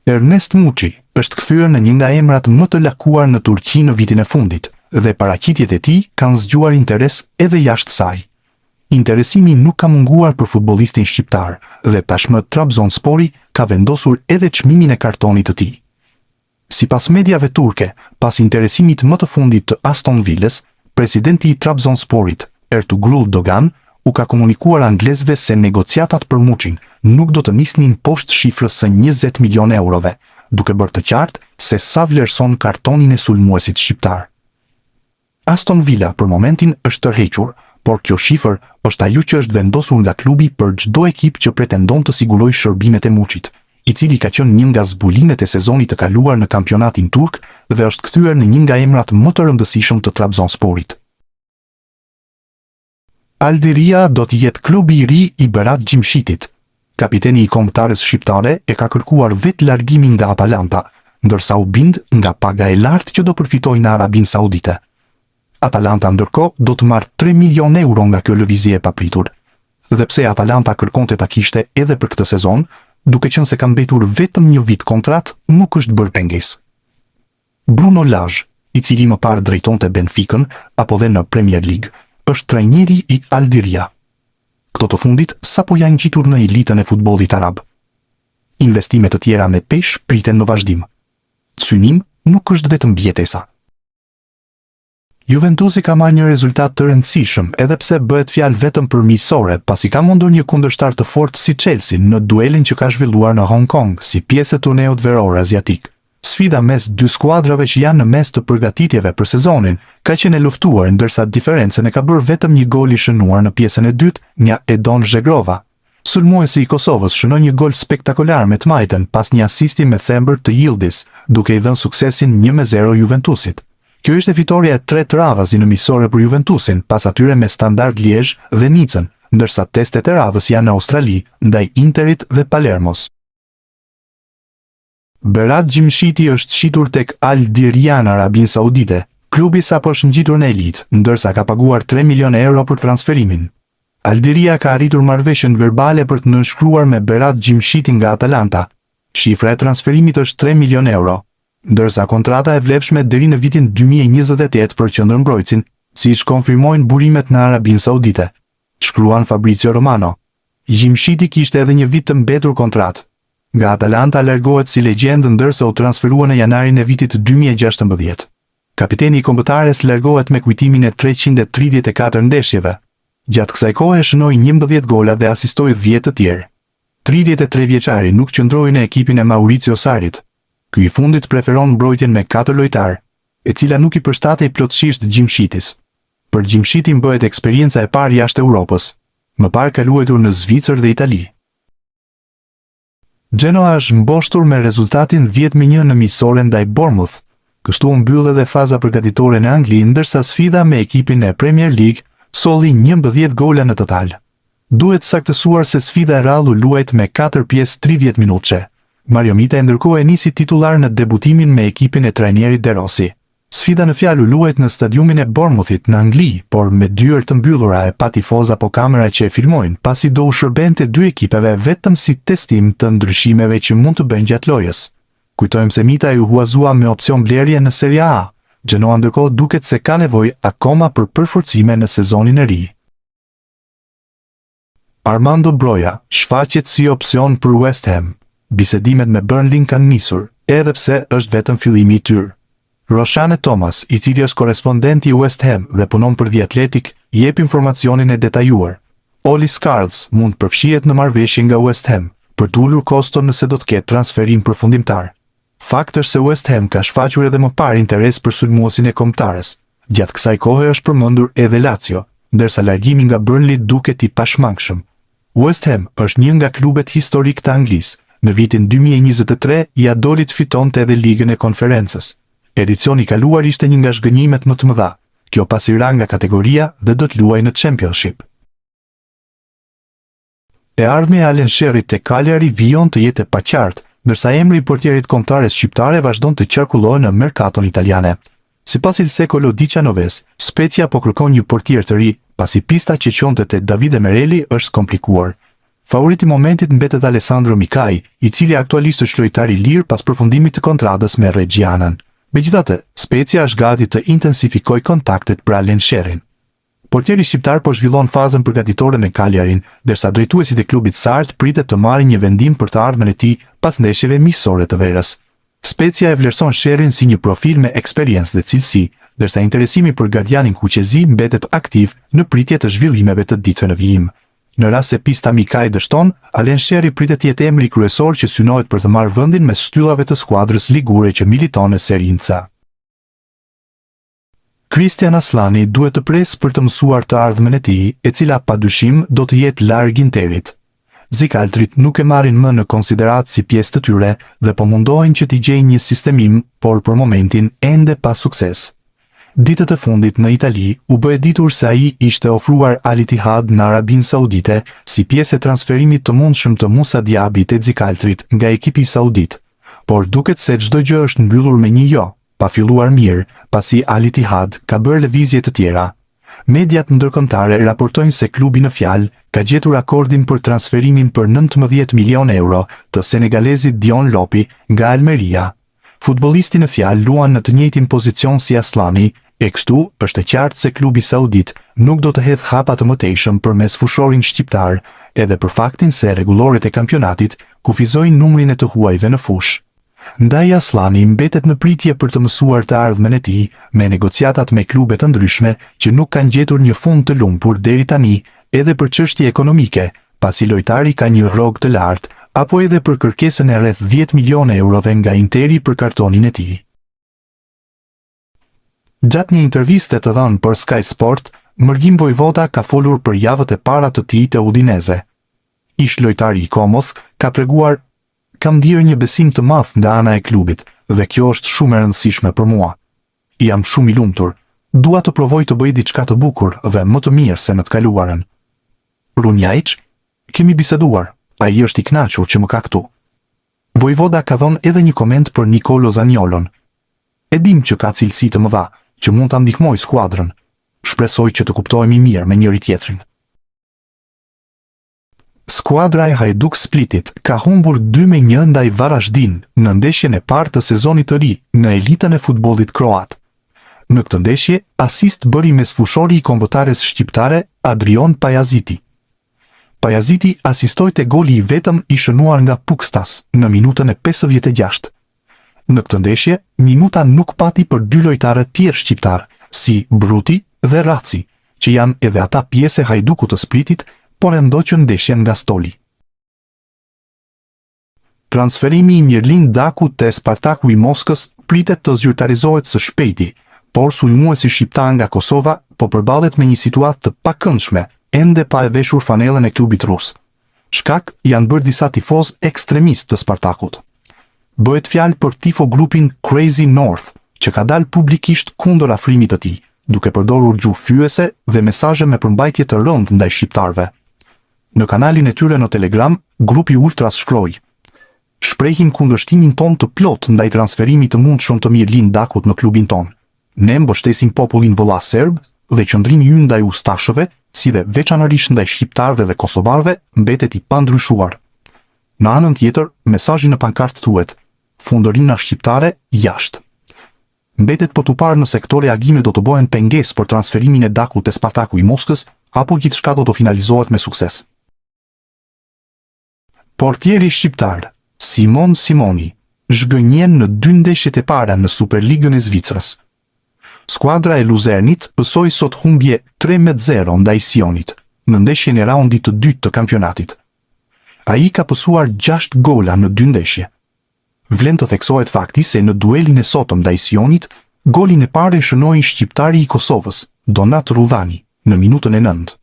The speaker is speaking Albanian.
Ernest Muçi është kthyer në një nga emrat më të lakuar në Turqi në vitin e fundit, dhe paraqitjet e tij kanë zgjuar interes edhe jashtë saj. Interesimi nuk ka munguar për futbollistin shqiptar dhe tashmë Trabzonspori ka vendosur edhe çmimin e kartonit të tij. Sipas mediave turke, pas interesimit më të fundit të Aston Villës, presidenti i Trabzonsporit, Ertugrul Dogan, u ka komunikuar anglezëve se negociatat për Muçin nuk do të nisnin poshtë shifrës së 20 milion eurove, duke bërë të qartë se sa vlerëson kartonin e sulmuesit shqiptar. Aston Villa për momentin është tërhequr, por kjo shifër është ajo që është vendosur nga klubi për çdo ekip që pretendon të sigurojë shërbimet e Muçit, i cili ka qenë një nga zbulimet e sezonit të kaluar në kampionatin turk dhe është kthyer në një nga emrat më të rëndësishëm të Trabzonsporit. Aldiria do të jetë klubi i ri i Berat Gjimshitit. Kapiteni i kombëtares shqiptare e ka kërkuar vetë largimin nga Atalanta, ndërsa u bind nga paga e lartë që do përfitojë në Arabinë Saudite. Atalanta ndërkohë do të marrë 3 milion euro nga kjo lëvizje e papritur. Dhe pse Atalanta kërkonte ta kishte edhe për këtë sezon, duke qenë se ka mbetur vetëm një vit kontratë, nuk është bërë pengesë. Bruno Lage, i cili më parë drejtonte Benficën apo dhe në Premier League, është trajneri i Aldiria. Këto të fundit sapo janë ngjitur në elitën e futbollit arab. Investime të tjera me pesh priten në vazhdim. Synim nuk është vetëm bjetesa. Juventusi ka marrë një rezultat të rëndësishëm, edhe pse bëhet fjalë vetëm për miqësore, pasi ka mundur një kundërshtar të fortë si Chelsea në duelin që ka zhvilluar në Hong Kong si pjesë e turneut veror aziatik. Sfida mes dy skuadrave që janë në mes të përgatitjeve për sezonin ka qenë e luftuar, ndërsa diferencën e ka bërë vetëm një gol i shënuar në pjesën e dytë nga Edon Zhegrova. Sulmuesi i Kosovës shënoi një gol spektakolar me të majtën pas një asisti me thembër të Yildiz, duke i dhënë suksesin 1-0 Juventusit. Kjo ishte fitoria e tretë radhës në miqësore për Juventusin, pas atyre me Standard Liège dhe Nicën, ndërsa testet e radhës janë në Australi, ndaj Interit dhe Palermos. Berat Gjimshiti është shitur tek Aldiria në Arabinë Saudite. Klubi sapo është ngjitur në elitë, ndërsa ka paguar 3 milion euro për transferimin. Aldiria ka arritur marrëveshjen verbale për të nënshkruar me Berat Gjimshitin nga Atalanta. Shifra e transferimit është 3 milion euro, ndërsa kontrata e vlefshme deri në vitin 2028 për qendërmbrojtësin, siç konfirmojnë burimet në Arabinë Saudite. Shkruan Fabrizio Romano. Gjimshiti kishte edhe një vit të mbetur kontratë. Nga Atalanta largohet si legjendë ndërsa u transferua në janarin e vitit 2016. Kapiteni i kombëtares largohet me kujtimin e 334 ndeshjeve. Gjatë kësaj kohe shënoi 11 gola dhe asistoi 10 të tjerë. 33 vjeçari nuk qëndroi në ekipin e Mauricio Sarrit. Ky i fundit preferon mbrojtjen me 4 lojtar, e cila nuk i përshtatej plotësisht Gjimshitis. Për Gjimshitin bëhet eksperienca e parë jashtë Europës. Më parë ka luajtur në Zvicër dhe Itali. Genoa është mboshtur me rezultatin 10-1 në miqësore ndaj Bournemouth. Kështu u mbyll edhe faza përgatitore në Angli, ndërsa sfida me ekipin e Premier League solli 11 gola në total. Duhet saktësuar se sfida e rrallë u luajt me 4 pjesë 30 minutëshe. Mario Mita ndërkohë e nisi titular në debutimin me ekipin e trajnerit De Rossi. Sfida në fjalë u luajt në stadiumin e Bournemouthit në Angli, por me dyert të mbyllura e pa tifoz apo kamera që e filmojnë, pasi do u shërbente dy ekipeve vetëm si testim të ndryshimeve që mund të bëjnë gjatë lojës. Kujtojmë se Mita ju huazua me opcion blerje në Serie A. Genoa ndërkohë duket se ka nevojë akoma për përforcime në sezonin e ri. Armando Broja shfaqet si opcion për West Ham. Bisedimet me Burnley kanë nisur, edhe pse është vetëm fillimi i tyre. Roshane Thomas, i cili është korespondenti i West Ham dhe punon për The Athletic, jep informacionin e detajuar. Oli Scarlls mund përfshihet në marrëveshje nga West Ham për të ulur koston nëse do të ketë transferim përfundimtar. Fakt është se West Ham ka shfaqur edhe më parë interes për sulmuesin e kombëtares. Gjatë kësaj kohe është përmendur edhe Lazio, ndërsa largimi nga Burnley duket i pashmangshëm. West Ham është një nga klubet historik të Anglisë. Në vitin 2023 ja doli të fitonte edhe Ligën e Konferencës. Edicioni i kaluar ishte një nga zhgënjimet më të mëdha. Kjo pasi ra nga kategoria dhe do të luajë në Championship. E ardhmja e Alan Shearrit te Cagliari vijon të jetë e paqartë, ndërsa emri i portierit kombëtares shqiptare vazhdon të qarkullohet në merkaton italiane. Sipas Il Secolo di Cianoves, Spezia po kërkon një portier të ri, pasi pista që qonte te Davide Merelli është komplikuar. Favoriti i momentit mbetet Alessandro Mikaj, i cili aktualisht është lojtar i lirë pas përfundimit të kontratës me Reggianën. Megjithatë, Spezia është gati të intensifikojë kontaktet për Alen Sherin. Portieri shqiptar po zhvillon fazën përgatitore me Cagliarin, ndërsa drejtuesit e klubit sarд pritet të marrin një vendim për të ardhmen e tij pas ndeshjeve miqësore të verës. Spezia e vlerëson Sherin si një profil me eksperiencë dhe cilësi, ndërsa interesimi për gardianin kuqezi mbetet aktiv në pritje të zhvillimeve të ditëve në vijim. Në rast se pista Mikaj dështon, Alen Sheri pritet të jetë emri kryesor që synohet për të marrë vendin mes shtyllave të skuadrës ligure që militon në Serie A. Christian Aslani duhet të presë për të mësuar të ardhmen e tij, e cila padyshim do të jetë larg Interit. Zikaltrit nuk e marrin më në konsiderat si pjesë të tyre dhe po mundohen që t'i gjejnë një sistemim, por për momentin ende pa sukses. Ditët e fundit në Itali u bë e ditur se ai ishte ofruar Al Ittihad në Arabinë Saudite si pjesë e transferimit të mundshëm të Musa Diabit e Zikaltrit nga ekipi saudit, por duket se çdo gjë është mbyllur me një jo, pa filluar mirë, pasi Al Ittihad ka bërë lëvizje të tjera. Mediat ndërkombëtare raportojnë se klubi në fjalë ka gjetur akordin për transferimin për 19 milion euro të senegalezit Dion Lopi nga Almeria. Futbollisti në fjalë luan në të njëjtin pozicion si Aslani, e kështu është e qartë se klubi saudit nuk do të hedhë hapa të mëtejshëm përmes fushorin shqiptar, edhe për faktin se rregulloret e kampionatit kufizojnë numrin e të huajve në fush. Ndaj Aslani mbetet në pritje për të mësuar të ardhmen e tij me negociatat me klube të ndryshme që nuk kanë gjetur një fund të lumpur deri tani, edhe për çështje ekonomike, pasi lojtari ka një rrogë të lartë, apo edhe për kërkesën e rreth 10 milionë eurove nga Interi për kartonin e tij. Gjatë një interviste të dhënë për Sky Sport, Mërgim Vojvoda ka folur për javët e para të tij te Udinese. Ish lojtari i Komos ka treguar: "Kam ndier një besim të madh nga ana e klubit dhe kjo është shumë e rëndësishme për mua. Jam shumë i lumtur. Dua të provoj të bëj diçka të bukur dhe më të mirë se në të kaluarën." Runjaic, kemi biseduar. Ai është i kënaqur që më ka këtu. Vojvoda ka dhënë edhe një koment për Nicolo Zaniolon. "E dim që ka cilësi të mëdha, që mund ta ndihmoj skuadrën. Shpresoj që të kuptohemi mirë me njëri tjetrin." Skuadra e Hajduk Splitit ka humbur 2-1 ndaj Varaždin në ndeshjen e parë të sezonit të ri në elitën e futbollit kroat. Në këtë ndeshje, asist bëri mes fushori i kombëtares shqiptare Adrion Pajaziti. Pajaziti asistoi te goli i vetëm i shënuar nga Pukstas në minutën e 56. Në këtë ndeshje, minuta nuk pati për dy lojtarë tjerë shqiptar, si Bruti dhe Raci, që janë edhe ata pjesë e Hajdukut të Splitit, por e ndoqën ndeshjen nga stoli. Transferimi i Mirlin Daku te Spartaku i Moskës pritet të zyrtarizohet së shpejti, por sulmuesi shqiptar nga Kosova po përballet me një situatë të pakëndshme, ende pa e veshur fanellën e klubit rus. Shkak janë bërë disa tifoz ekstremist të Spartakut. Bëhet fjalë për tifo grupin Crazy North, që ka dalë publikisht kundër afrimit të tij, duke përdorur gjuhë fyese dhe mesazhe me përmbajtje të rëndë ndaj shqiptarëve. Në kanalin e tyre në Telegram, grupi Ultras shkroi: "Shprehim kundërshtimin ton të plot ndaj transferimit të mundshëm të Mirlin Dakut në klubin ton. Ne mbështesim popullin vëlla serb dhe qëndrimi ynë ndaj ustashëve, si dhe veçanërisht ndaj shqiptarëve dhe kosovarëve, mbetet i pandryshuar." Në anën tjetër, mesazhi në pankartë thuhet: "Fundërina shqiptare jashtë." Mbetet për t'u parë nëse këto reagime do të bëhen pengesë për transferimin e Dakut te Spartaku i Moskës, apo gjithçka do të finalizohet me sukses. Portieri shqiptar Simon Simoni zhgënjen në 2 ndeshjet e para në Superligën e Zvicrës. Skuadra e Luzernit pësoi sot humbje 3-0 ndaj Sionit në ndeshjen e raundit të dytë të kampionatit. Ai ka pësuar 6 gola në 2 ndeshje. Vlen të theksohet fakti se në duelin e sotëm ndaj Sionit, golin e parë e shënoi shqiptari i Kosovës, Donat Rudhani, në minutën e 9.